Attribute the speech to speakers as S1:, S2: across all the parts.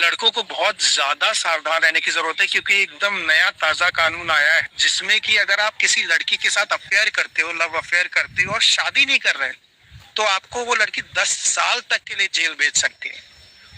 S1: लड़कों को बहुत ज्यादा सावधान रहने की जरूरत है, क्योंकि एकदम नया ताजा कानून आया है जिसमें कि अगर आप किसी लड़की के साथ अफेयर करते हो, लव अफेयर करते हो और शादी नहीं कर रहे, तो आपको वो लड़की 10 साल तक के लिए जेल भेज सकती है।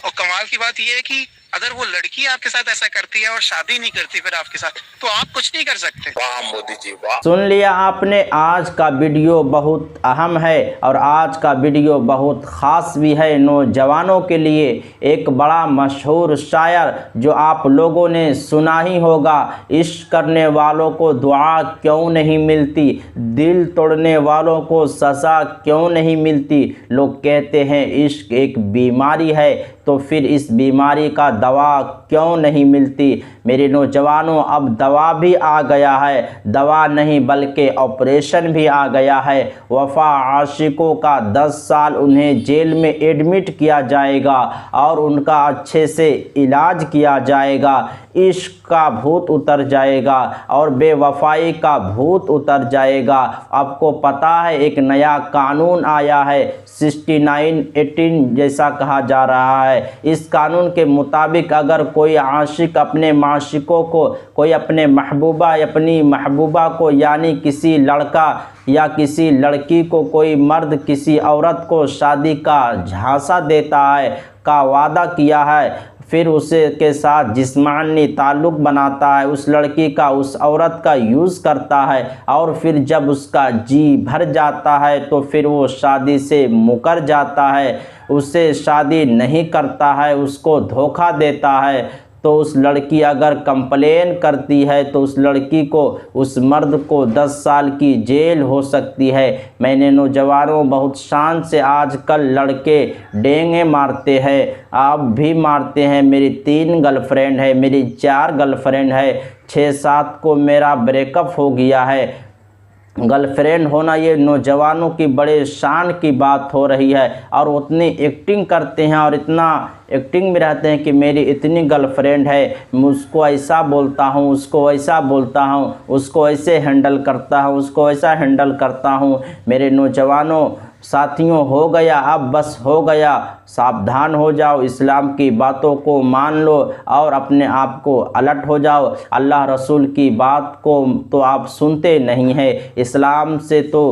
S1: और कमाल की बात यह है कि अगर वो लड़की आपके साथ ऐसा करती है और शादी नहीं करती फिर आपके साथ, तो आप कुछ नहीं कर सकते। वाह मोदी जी वाह।
S2: सुन लिया आपने, आज का वीडियो बहुत अहम है और आज का वीडियो बहुत ख़ास भी है नौजवानों के लिए। एक बड़ा मशहूर शायर जो आप लोगों ने सुना ही होगा, इश्क करने वालों को दुआ क्यों नहीं मिलती, दिल तोड़ने वालों को सज़ा क्यों नहीं मिलती। लोग कहते हैं इश्क एक बीमारी है, तो फिर इस बीमारी का दवा क्यों नहीं मिलती। मेरे नौजवानों, अब दवा भी आ गया है, दवा नहीं बल्कि ऑपरेशन भी आ गया है। वफा आशिकों का 10 साल उन्हें जेल में एडमिट किया जाएगा और उनका अच्छे से इलाज किया जाएगा। इश्क का भूत उतर जाएगा और बेवफाई का भूत उतर जाएगा। आपको पता है एक नया कानून आया है, 6918 जैसा कहा जा रहा है। इस कानून के मुताबिक अगर कोई आशिक अपने माशिकों को, कोई अपने महबूबा अपनी महबूबा को, यानी किसी लड़का या किसी लड़की को, कोई मर्द किसी औरत को शादी का झांसा देता है, का वादा किया है, फिर उसे के साथ जिस्मानी ताल्लुक़ बनाता है, उस लड़की का, उस औरत का यूज़ करता है और फिर जब उसका जी भर जाता है तो फिर वो शादी से मुकर जाता है, उससे शादी नहीं करता है, उसको धोखा देता है, तो उस लड़की अगर कंप्लेन करती है तो उस लड़की को, उस मर्द को 10 साल की जेल हो सकती है। मैंने नौजवानों, बहुत शान से आजकल लड़के डेंगे मारते हैं, आप भी मारते हैं। मेरी 3 गर्लफ्रेंड है, मेरी 4 गर्लफ्रेंड है, 6-7 को मेरा ब्रेकअप हो गया है। गर्लफ्रेंड होना ये नौजवानों की बड़े शान की बात हो रही है और उतनी एक्टिंग करते हैं और इतना एक्टिंग में रहते हैं कि मेरी इतनी गर्लफ्रेंड है, मैं उसको ऐसा बोलता हूँ, उसको ऐसा बोलता हूँ, उसको ऐसे हैंडल करता हूँ, उसको ऐसा हैंडल करता हूँ। मेरे नौजवानों साथियों, हो गया, अब बस हो गया, सावधान हो जाओ, इस्लाम की बातों को मान लो और अपने आप को अलर्ट हो जाओ। अल्लाह रसूल की बात को तो आप सुनते नहीं हैं। इस्लाम से तो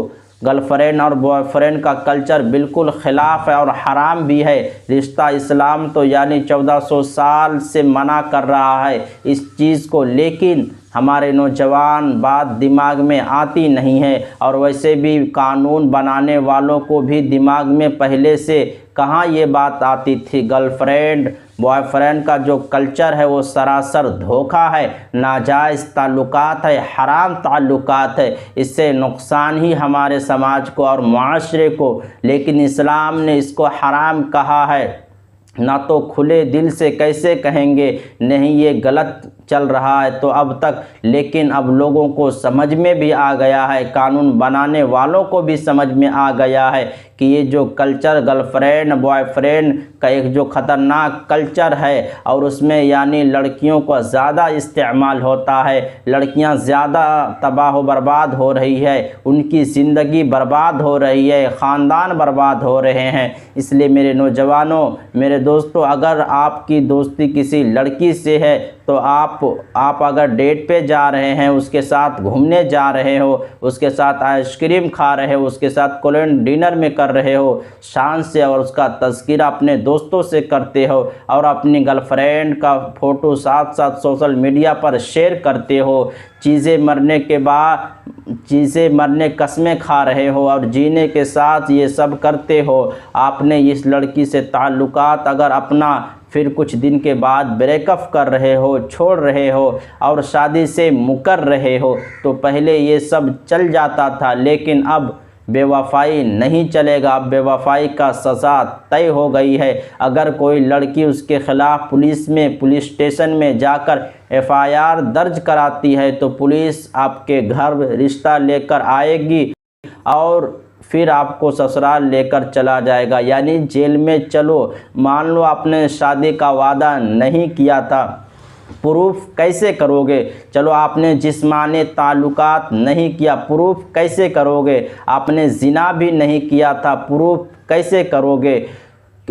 S2: गर्लफ्रेंड और बॉयफ्रेंड का कल्चर बिल्कुल ख़िलाफ़ है और हराम भी है। रिश्ता इस्लाम तो यानी 1400 साल से मना कर रहा है इस चीज़ को, लेकिन हमारे नौजवान बात दिमाग में आती नहीं है और वैसे भी कानून बनाने वालों को भी दिमाग में पहले से कहाँ ये बात आती थी। गर्लफ्रेंड बॉयफ्रेंड का जो कल्चर है वो सरासर धोखा है, नाजायज़ ताल्लुकात है, हराम ताल्लुकात है। इससे नुकसान ही हमारे समाज को और माशरे को, लेकिन इस्लाम ने इसको हराम कहा है। ना तो खुले दिल से कैसे कहेंगे नहीं ये गलत चल रहा है तो अब तक, लेकिन अब लोगों को समझ में भी आ गया है, कानून बनाने वालों को भी समझ में आ गया है कि ये जो कल्चर गर्लफ्रेंड बॉयफ्रेंड का एक जो ख़तरनाक कल्चर है और उसमें यानी लड़कियों का ज़्यादा इस्तेमाल होता है, लड़कियां ज़्यादा तबाह बर्बाद हो रही है, उनकी ज़िंदगी बर्बाद हो रही है, ख़ानदान बर्बाद हो रहे हैं। इसलिए मेरे नौजवानों, मेरे दोस्तों, अगर आपकी दोस्ती किसी लड़की से है तो आप अगर डेट पे जा रहे हैं, उसके साथ घूमने जा रहे हो, उसके साथ आइसक्रीम खा रहे हो, उसके साथ कोरियन डिनर में कर रहे हो, शान से और उसका तज़किरा अपने दोस्तों से करते हो और अपनी गर्लफ्रेंड का फ़ोटो साथ साथ सोशल मीडिया पर शेयर करते हो, चीज़ें मरने कस्में खा रहे हो और जीने के साथ ये सब करते हो, आपने इस लड़की से ताल्लुकात अगर अपना फिर कुछ दिन के बाद ब्रेकअप कर रहे हो, छोड़ रहे हो और शादी से मुकर रहे हो, तो पहले ये सब चल जाता था, लेकिन अब बेवफाई नहीं चलेगा। अब बेवफाई का सज़ा तय हो गई है। अगर कोई लड़की उसके ख़िलाफ़ पुलिस स्टेशन में जाकर FIR दर्ज कराती है तो पुलिस आपके घर रिश्ता लेकर आएगी और फिर आपको ससुराल लेकर चला जाएगा, यानी जेल में चलो। मान लो आपने शादी का वादा नहीं किया था, प्रूफ कैसे करोगे? चलो आपने जिस्मानी ताल्लुकात नहीं किया, प्रूफ कैसे करोगे? आपने ज़िना भी नहीं किया था, प्रूफ कैसे करोगे?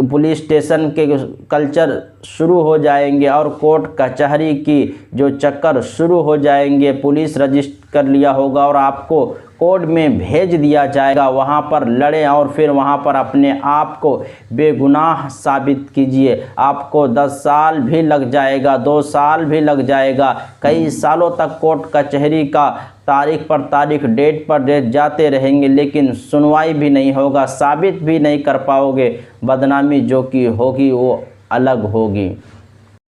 S2: पुलिस स्टेशन के कल्चर शुरू हो जाएंगे और कोर्ट कचहरी की जो चक्कर शुरू हो जाएंगे। पुलिस रजिस्टर कर लिया होगा और आपको कोर्ट में भेज दिया जाएगा। वहाँ पर लड़ें और फिर वहाँ पर अपने आप को बेगुनाह साबित कीजिए। आपको 10 साल भी लग जाएगा, 2 साल भी लग जाएगा, कई सालों तक कोर्ट कचहरी का तारीख पर तारीख, डेट पर डेट जाते रहेंगे, लेकिन सुनवाई भी नहीं होगा, साबित भी नहीं कर पाओगे। बदनामी जो कि होगी वो अलग होगी।